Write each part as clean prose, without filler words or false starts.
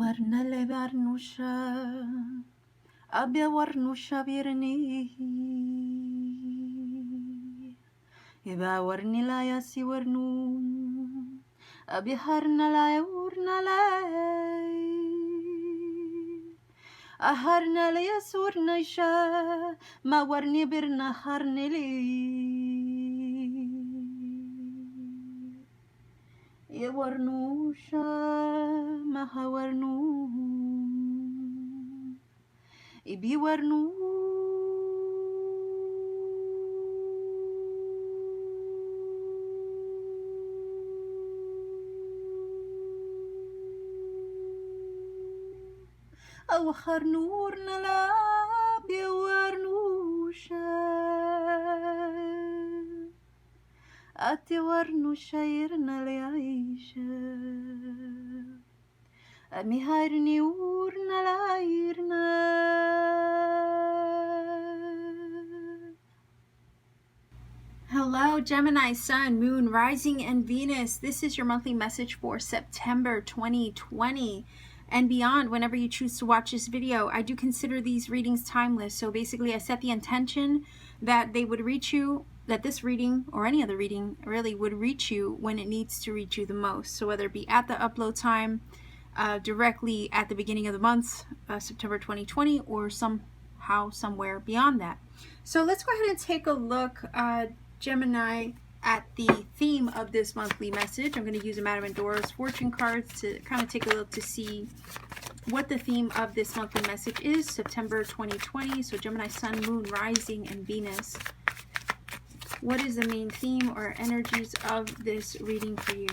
Warnale barnusha, abia warnusha birni. Iba warnila ya si warnu, abia harnala ya urnala. Aharnala ya surnaisha, ma warni birna harnili. Ya warnusha, maha warnu. Ibi warnu. Awahar nur nala bi warnusha. Ati warnusha irnala yaisha. Ami harni urnala irna. Hello, Gemini, Sun, Moon, Rising, and Venus. This is your monthly message for September 2020 and beyond. Whenever you choose to watch this video, I do consider these readings timeless. So basically, I set the intention that they would reach you, that this reading or any other reading really would reach you when it needs to reach you the most. So whether it be at the upload time, directly at the beginning of the month, September 2020, or somehow, somewhere beyond that. So let's go ahead and take a look, Gemini, at the theme of this monthly message. I'm going to use a Madame Dora's fortune cards to kind of take a look to see what the theme of this monthly message is, September 2020. So Gemini, Sun, Moon, Rising, and Venus. What is the main theme or energies of this reading for you?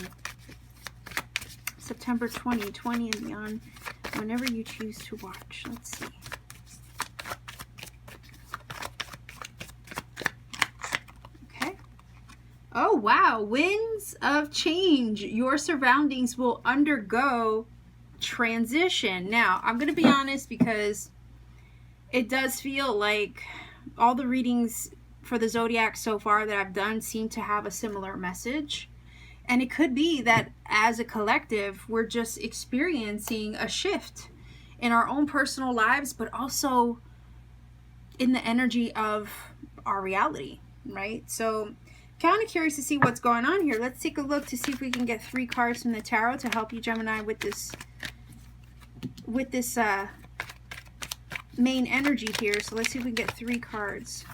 September 2020 and beyond, whenever you choose to watch. Let's see. Oh, wow. Winds of change. Your surroundings will undergo transition. Now, I'm going to be honest because it does feel like all the readings for the zodiac so far that I've done seem to have a similar message. And it could be that as a collective, we're just experiencing a shift in our own personal lives, but also in the energy of our reality, right? So kind of curious to see what's going on here. Let's take a look to see if we can get 3 cards from the tarot to help you, Gemini, with this main energy here. So let's see if we can get 3 cards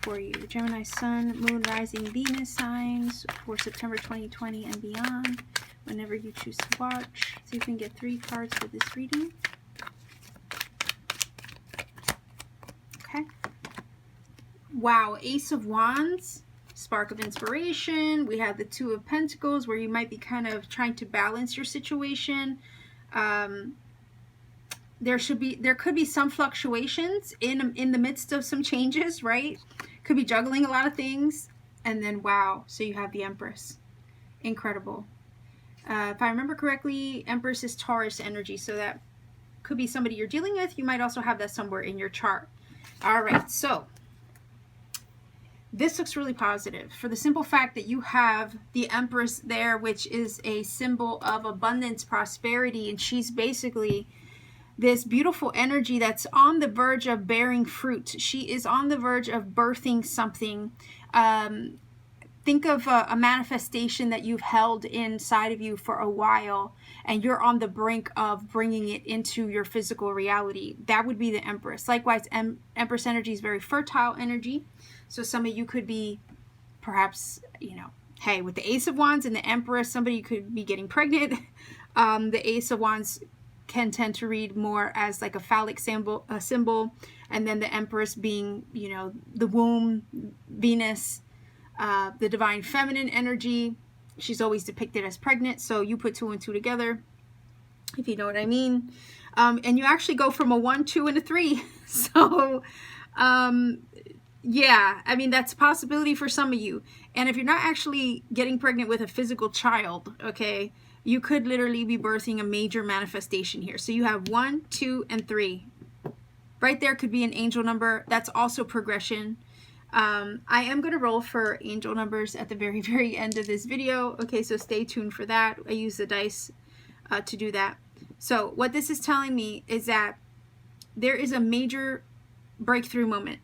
for you. Gemini, Sun, Moon, Rising, Venus signs for September 2020 and beyond. Whenever you choose to watch. See if we can get 3 cards for this reading. Okay. Wow, Ace of Wands. Spark of inspiration. We have the 2 of Pentacles, where you might be kind of trying to balance your situation. There could be some fluctuations in the midst of some changes, right? Could be juggling a lot of things. And then wow, so you have the Empress. Incredible. If I remember correctly, Empress is Taurus energy, so that could be somebody you're dealing with. You might also have that somewhere in your chart. All right, so this looks really positive for the simple fact that you have the Empress there, which is a symbol of abundance, prosperity, and she's basically this beautiful energy that's on the verge of bearing fruit. She is on the verge of birthing something. Think of a manifestation that you've held inside of you for a while, and you're on the brink of bringing it into your physical reality. That would be the Empress. Likewise, Empress energy is very fertile energy. So some of you could be perhaps, you know, hey, with the Ace of Wands and the Empress, somebody could be getting pregnant. The Ace of Wands can tend to read more as like a phallic symbol, and then the Empress being, you know, the womb, Venus, the divine feminine energy. She's always depicted as pregnant, so you put 2 and 2 together, if you know what I mean. And you actually go from a 1, 2, and a 3. So yeah, I mean, that's a possibility for some of you. And if you're not actually getting pregnant with a physical child, okay, you could literally be birthing a major manifestation here. So you have 1, 2, and 3. Right there could be an angel number. That's also progression. I am going to roll for angel numbers at the very, very end of this video. Okay, so stay tuned for that. I use the dice to do that. So what this is telling me is that there is a major breakthrough moment.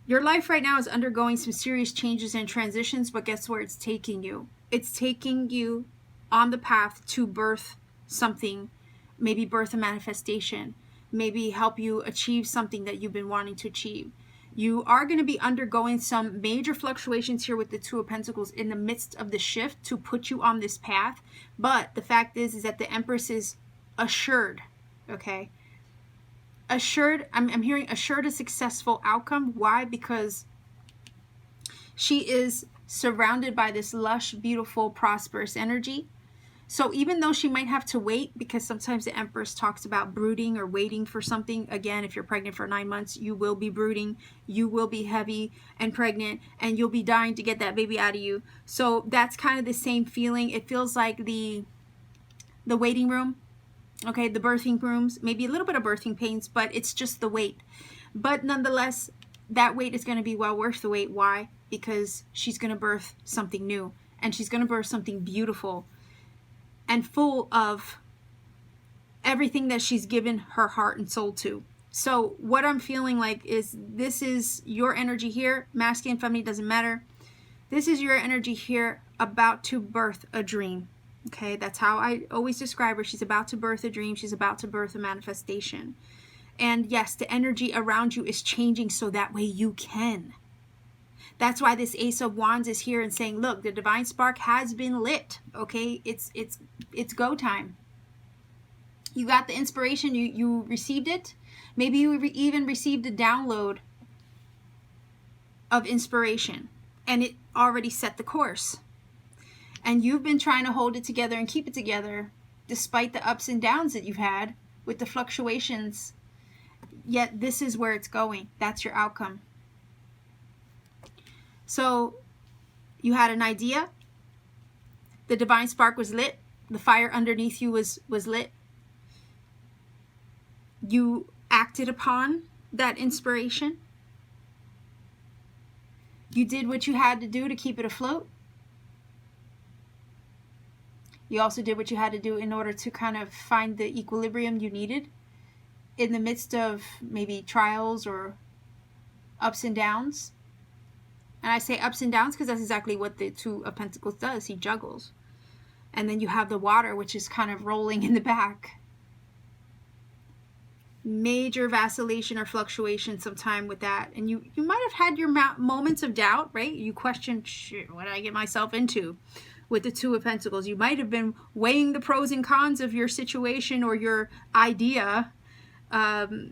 Your life right now is undergoing some serious changes and transitions, but guess where it's taking you? It's taking you on the path to birth something, maybe birth a manifestation, maybe help you achieve something that you've been wanting to achieve. You are going to be undergoing some major fluctuations here with the Two of Pentacles in the midst of the shift to put you on this path. But the fact is that the Empress is assured, okay? Assured, I'm hearing assured a successful outcome. Why? Because she is surrounded by this lush, beautiful, prosperous energy. So even though she might have to wait, because sometimes the Empress talks about brooding or waiting for something. Again, if you're pregnant for 9 months, you will be brooding, you will be heavy and pregnant, and you'll be dying to get that baby out of you. So that's kind of the same feeling. It feels like the waiting room, okay, the birthing rooms, maybe a little bit of birthing pains, but it's just the wait. But nonetheless, that wait is going to be well worth the wait. Why? Because she's going to birth something new, and she's going to birth something beautiful and full of everything that she's given her heart and soul to. So what I'm feeling like is this is your energy here, masculine, feminine, doesn't matter. This is your energy here about to birth a dream. Okay, that's how I always describe her. She's about to birth a dream. She's about to birth a manifestation. And yes, the energy around you is changing so that way you can. That's why this Ace of Wands is here and saying, look, the divine spark has been lit. Okay, it's go time. You got the inspiration, you received it. Maybe you even received a download of inspiration and it already set the course. And you've been trying to hold it together and keep it together despite the ups and downs that you've had with the fluctuations. Yet this is where it's going. That's your outcome. So you had an idea, the divine spark was lit, the fire underneath you was lit. You acted upon that inspiration. You did what you had to do to keep it afloat. You also did what you had to do in order to kind of find the equilibrium you needed in the midst of maybe trials or ups and downs. And I say ups and downs because that's exactly what the Two of Pentacles does. He juggles. And then you have the water, which is kind of rolling in the back. Major vacillation or fluctuation sometime with that. And you might have had your moments of doubt, right? You question, shit, what did I get myself into with the Two of Pentacles? You might have been weighing the pros and cons of your situation or your idea,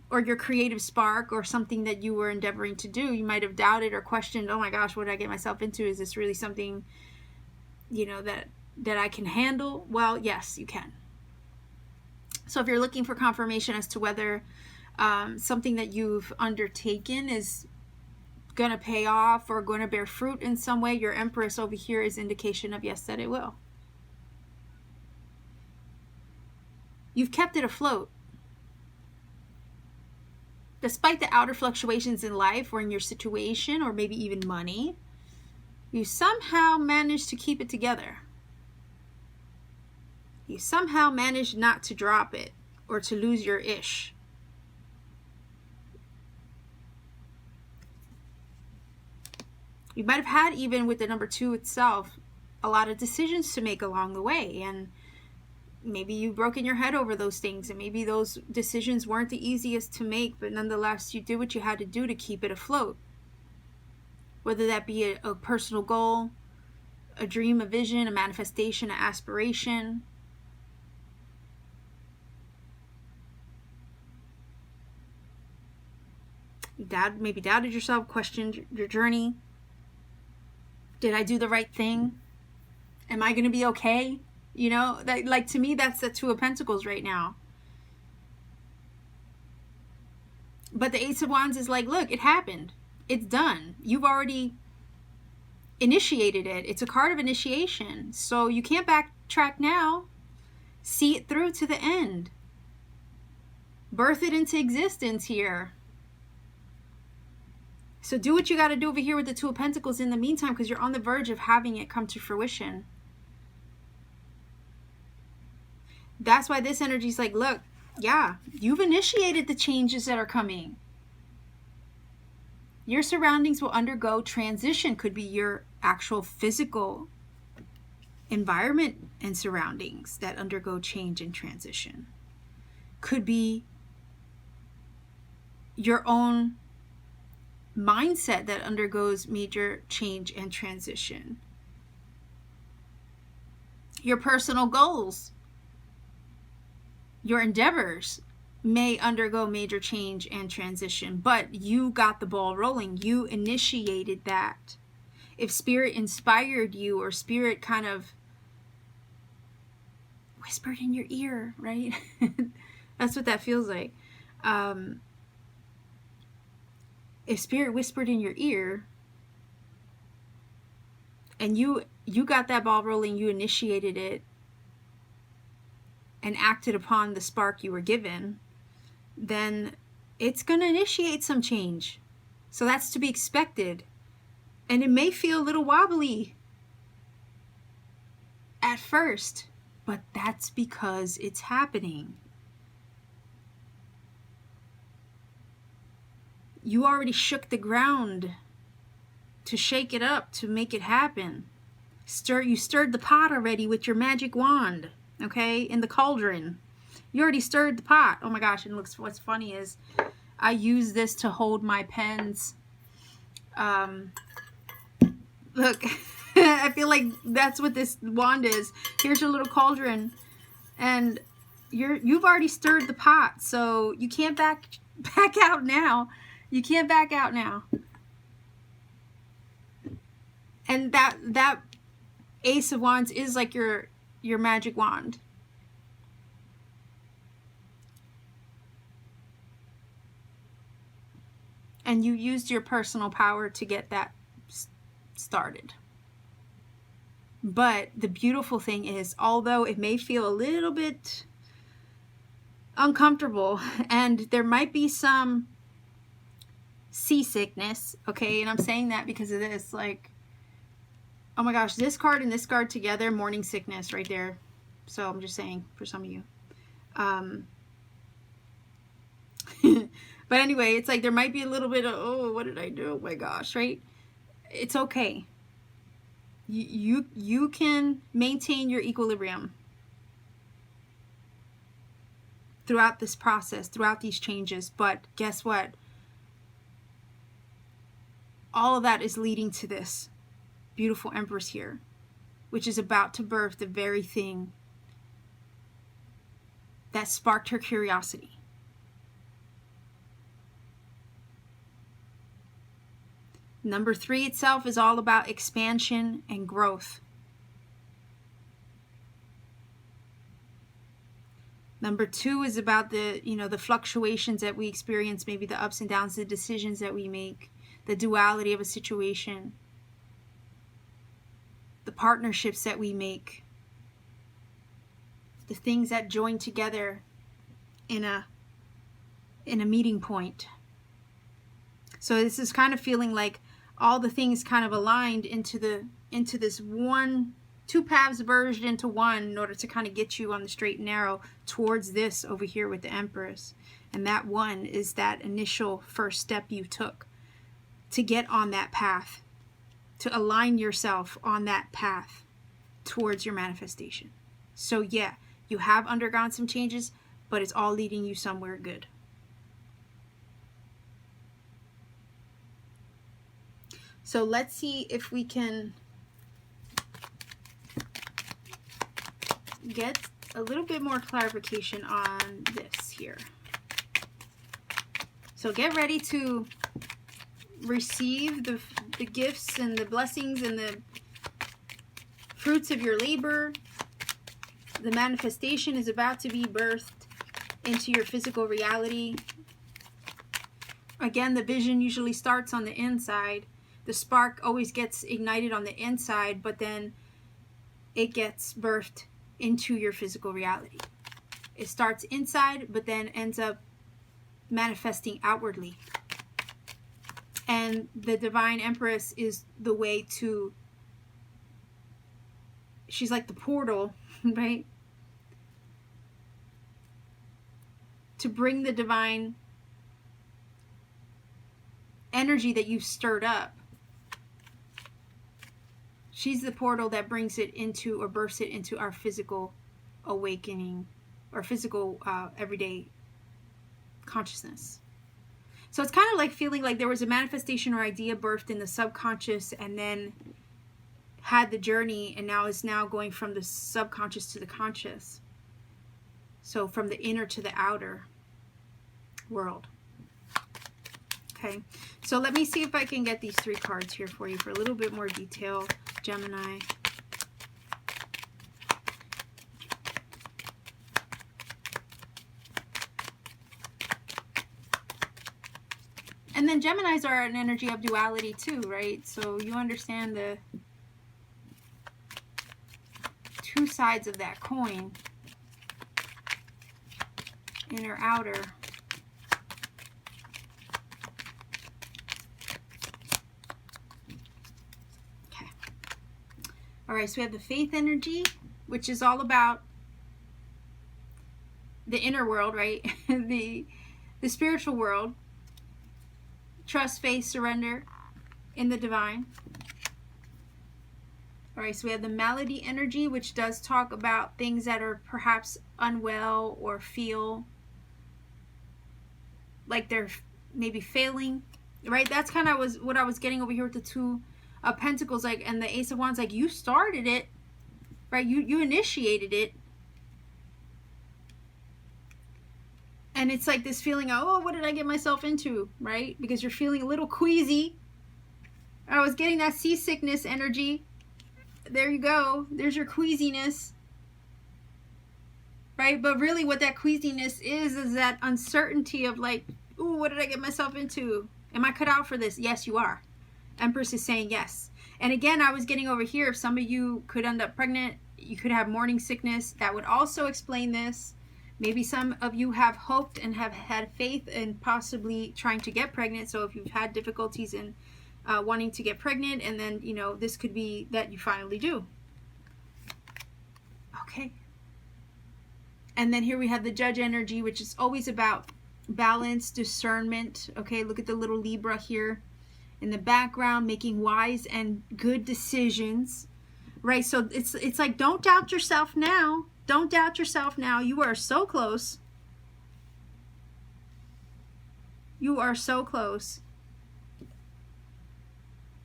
or your creative spark or something that you were endeavoring to do. You might have doubted or questioned, oh my gosh, what did I get myself into? Is this really something, you know, that I can handle? Well, yes, you can. So if you're looking for confirmation as to whether something that you've undertaken is going to pay off or going to bear fruit in some way, your Empress over here is indication of yes, that it will. You've kept it afloat. Despite the outer fluctuations in life or in your situation or maybe even money, you somehow managed to keep it together. You somehow managed not to drop it or to lose your ish. You might have had, even with the number 2 itself, a lot of decisions to make along the way, and maybe you've broken your head over those things, and maybe those decisions weren't the easiest to make, but nonetheless, you did what you had to do to keep it afloat. Whether that be a personal goal, a dream, a vision, a manifestation, an aspiration. You maybe doubted yourself, questioned your journey. Did I do the right thing? Am I going to be okay? You know, that, like, to me, that's the Two of Pentacles right now. But the Ace of Wands is like, look, it happened. It's done. You've already initiated it. It's a card of initiation. So you can't backtrack now. See it through to the end. Birth it into existence here. So do what you got to do over here with the Two of Pentacles in the meantime, because you're on the verge of having it come to fruition. That's why this energy is like, look, yeah, you've initiated the changes that are coming. Your surroundings will undergo transition. Could be your actual physical environment and surroundings that undergo change and transition. Could be your own mindset that undergoes major change and transition. Your personal goals, your endeavors may undergo major change and transition, but you got the ball rolling. You initiated that. If Spirit inspired you, or Spirit kind of whispered in your ear, right? That's what that feels like. If Spirit whispered in your ear and you got that ball rolling, you initiated it and acted upon the spark you were given, then it's going to initiate some change. So that's to be expected. And it may feel a little wobbly at first, but that's because it's happening. You already shook the ground to shake it up, to make it happen. You stirred the pot already with your magic wand, okay, in the cauldron. You already stirred the pot. Oh my gosh, and what's funny is I use this to hold my pens. Look, I feel like that's what this wand is. Here's your little cauldron, and you've already stirred the pot, so you can't back out now. You can't back out now. And that Ace of Wands is like your magic wand. And you used your personal power to get that started. But the beautiful thing is, although it may feel a little bit uncomfortable and there might be some seasickness, okay, and I'm saying that because of this, like, oh my gosh, this card and this card together, morning sickness right there. So I'm just saying for some of you. But anyway, it's like there might be a little bit of, oh, what did I do? Oh my gosh, right? It's okay. You can maintain your equilibrium throughout this process, throughout these changes. But guess what? All of that is leading to this beautiful Empress here, which is about to birth the very thing that sparked her curiosity. Number 3 itself is all about expansion and growth. Number 2 is about the fluctuations that we experience, maybe the ups and downs, the decisions that we make, the duality of a situation, the partnerships that we make, the things that join together in a meeting point. So this is kind of feeling like all the things kind of aligned into this one, two paths merged into one in order to kind of get you on the straight and narrow towards this over here with the Empress. And that one is that initial first step you took to get on that path, to align yourself on that path towards your manifestation. So yeah, you have undergone some changes, but it's all leading you somewhere good. So let's see if we can get a little bit more clarification on this here. So get ready to receive the gifts and the blessings and the fruits of your labor. The manifestation is about to be birthed into your physical reality. Again, the vision usually starts on the inside. The spark always gets ignited on the inside, but then it gets birthed into your physical reality. It starts inside, but then ends up manifesting outwardly. And the Divine Empress is the way to, she's like the portal, right? To bring the divine energy that you've stirred up. She's the portal that brings it into, or bursts it into, our physical awakening, or physical everyday consciousness. So it's kind of like feeling like there was a manifestation or idea birthed in the subconscious and then had the journey, and now is now going from the subconscious to the conscious. So from the inner to the outer world. Okay, so let me see if I can get these 3 cards here for you for a little bit more detail, Gemini. And then Geminis are an energy of duality too, right? So you understand the 2 sides of that coin, inner, outer. Okay. All right, so we have the faith energy, which is all about the inner world, right? the spiritual world. Trust, faith, surrender in the divine. All right, so we have the melody energy, which does talk about things that are perhaps unwell or feel like they're maybe failing, right? That's kind of what I was getting over here with the 2 of Pentacles, like, and the Ace of Wands, like, you started it, right? You initiated it. And it's like this feeling of, oh, what did I get myself into, right? Because you're feeling a little queasy. I was getting that seasickness energy. There you go. There's your queasiness. Right? But really what that queasiness is that uncertainty of like, ooh, what did I get myself into? Am I cut out for this? Yes, you are. Empress is saying yes. And again, I was getting over here, if some of you could end up pregnant, you could have morning sickness. That would also explain this. Maybe some of you have hoped and have had faith in possibly trying to get pregnant. So if you've had difficulties in wanting to get pregnant, and then, you know, this could be that you finally do. Okay. And then here we have the Judge energy, which is always about balance, discernment. Okay, look at the little Libra here in the background, making wise and good decisions. Right, so it's like, don't doubt yourself now. Don't doubt yourself now. You are so close. You are so close.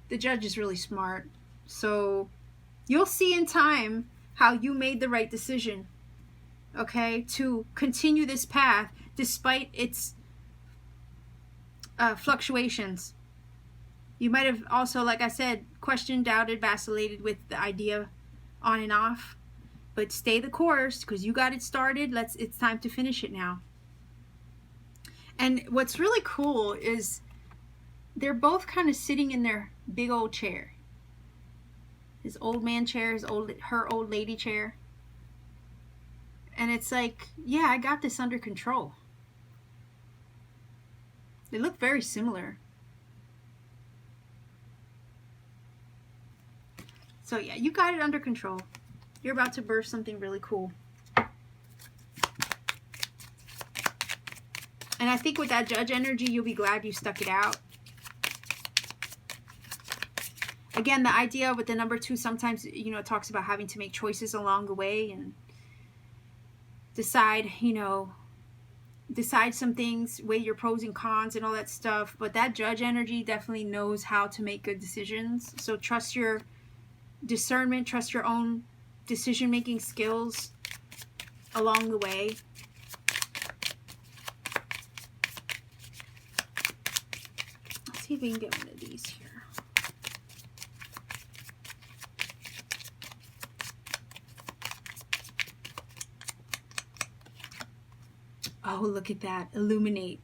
The Judge is really smart. So you'll see in time how you made the right decision. Okay, to continue this path despite its fluctuations. You might have also, like I said, questioned, doubted, vacillated with the idea on and off. But stay the course, because you got it started. It's time to finish it now. And what's really cool is they're both kind of sitting in their big old chair. His old man chair, her old lady chair. And it's like, yeah, I got this under control. They look very similar. So yeah, you got it under control. You're about to birth something really cool. And I think with that Judge energy, you'll be glad you stuck it out. Again, the idea with the number 2, sometimes, you know, it talks about having to make choices along the way and decide, you know, decide some things, weigh your pros and cons and all that stuff. But that Judge energy definitely knows how to make good decisions. So trust your discernment, trust your own decision-making skills along the way. Let's see if we can get one of these here. Oh, look at that. Illuminate.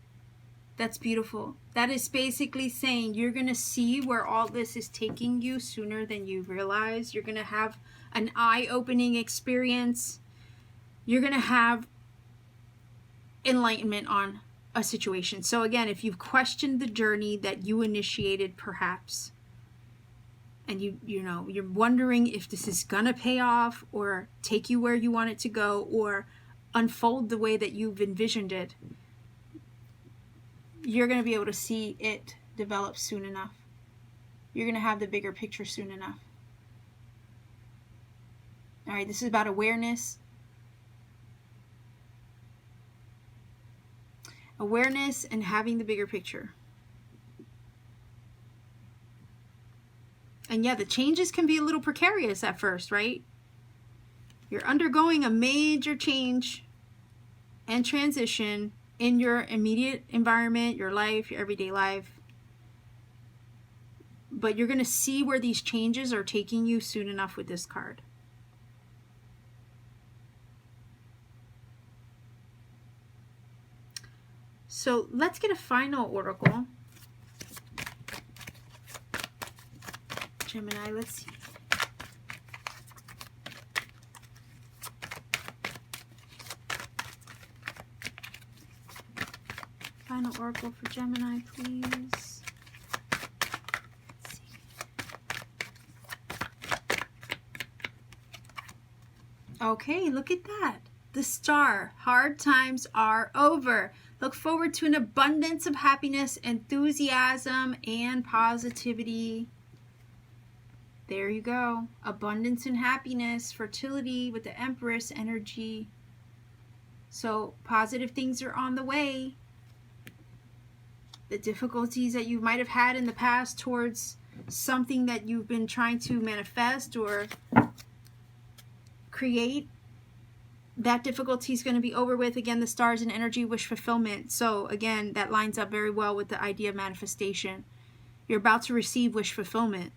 That's beautiful. That is basically saying you're going to see where all this is taking you sooner than you realize. You're going to have an eye-opening experience. You're going to have enlightenment on a situation. So again, if you've questioned the journey that you initiated perhaps, and you're wondering if this is gonna pay off or take you where you want it to go or unfold the way that you've envisioned it, you're gonna be able to see it develop soon enough. You're gonna have the bigger picture soon enough. All right, this is about awareness. Awareness and having the bigger picture. And yeah, the changes can be a little precarious at first, right? You're undergoing a major change and transition in your immediate environment, your life, your everyday life. But you're going to see where these changes are taking you soon enough with this card. So let's get a final oracle. Gemini, let's see. Final oracle for Gemini, please. Let's see. Okay, look at that. The star. Hard times are over. Look forward to an abundance of happiness, enthusiasm, and positivity. There you go. Abundance and happiness, fertility with the Empress energy. So positive things are on the way. The difficulties that you might have had in the past towards something that you've been trying to manifest or create, that difficulty is going to be over with. Again, the stars and energy, wish fulfillment. So again, that lines up very well with the idea of manifestation. You're about to receive wish fulfillment.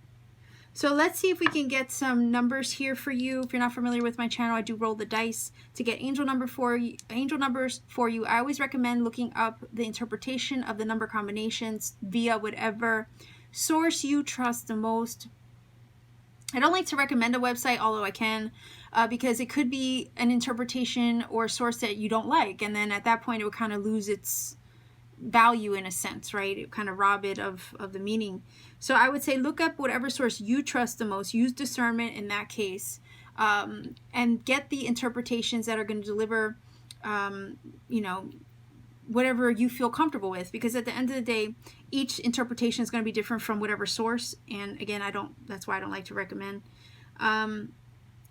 So let's see if we can get some numbers here for you. If you're not familiar with my channel, I do roll the dice to get angel numbers for you. I always recommend looking up the interpretation of the number combinations via whatever source you trust the most. I don't like to recommend a website, although I can, because it could be an interpretation or a source that you don't like, and then at that point it would kind of lose its value in a sense, right? It kind of rob it of the meaning. So I would say look up whatever source you trust the most, use discernment in that case, and get the interpretations that are going to deliver, whatever you feel comfortable with, because at the end of the day, each interpretation is going to be different from whatever source. And again, that's why I don't like to recommend.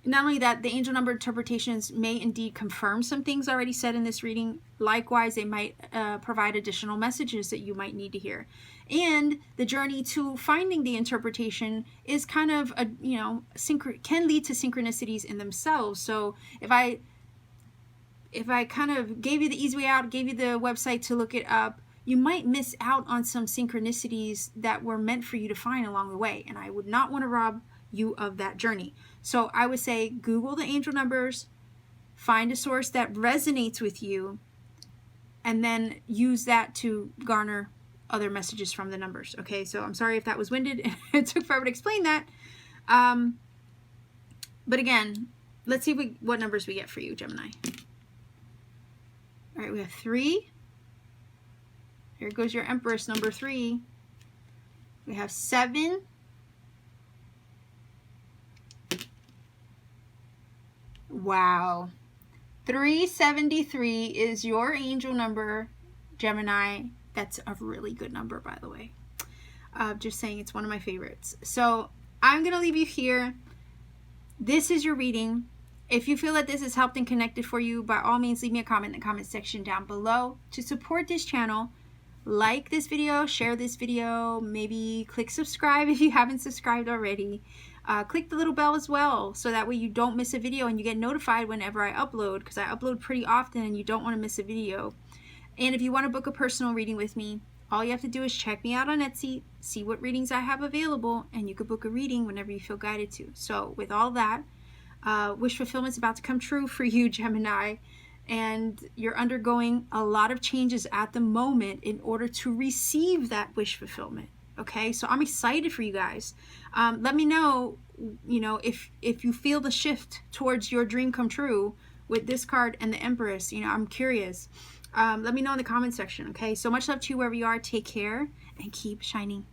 Not only that, the angel number interpretations may indeed confirm some things already said in this reading. Likewise, they might provide additional messages that you might need to hear. And the journey to finding the interpretation is kind of can lead to synchronicities in themselves. So if I kind of gave you the easy way out, gave you the website to look it up, you might miss out on some synchronicities that were meant for you to find along the way. And I would not want to rob you of that journey. So I would say Google the angel numbers, find a source that resonates with you, and then use that to garner other messages from the numbers. Okay, so I'm sorry if that was winded. It took forever to explain that. But again, let's see what numbers we get for you, Gemini. All right, we have 3. Here goes your Empress, number 3. We have 7. Wow. 373 is your angel number, Gemini. That's a really good number, by the way. Just saying, it's one of my favorites. So I'm going to leave you here. This is your reading. If you feel that this has helped and connected for you, by all means, leave me a comment in the comment section down below. To support this channel, like this video, share this video, maybe click subscribe if you haven't subscribed already. Click the little bell as well, so that way you don't miss a video and you get notified whenever I upload, because I upload pretty often and you don't want to miss a video. And if you want to book a personal reading with me, all you have to do is check me out on Etsy, see what readings I have available, and you could book a reading whenever you feel guided to. So with all that, wish fulfillment is about to come true for you, Gemini, and you're undergoing a lot of changes at the moment in order to receive that wish fulfillment. Okay, so I'm excited for you guys. Let me know, if you feel the shift towards your dream come true with this card and the Empress. I'm curious. Let me know in the comment section, okay? So much love to you wherever you are. Take care and keep shining.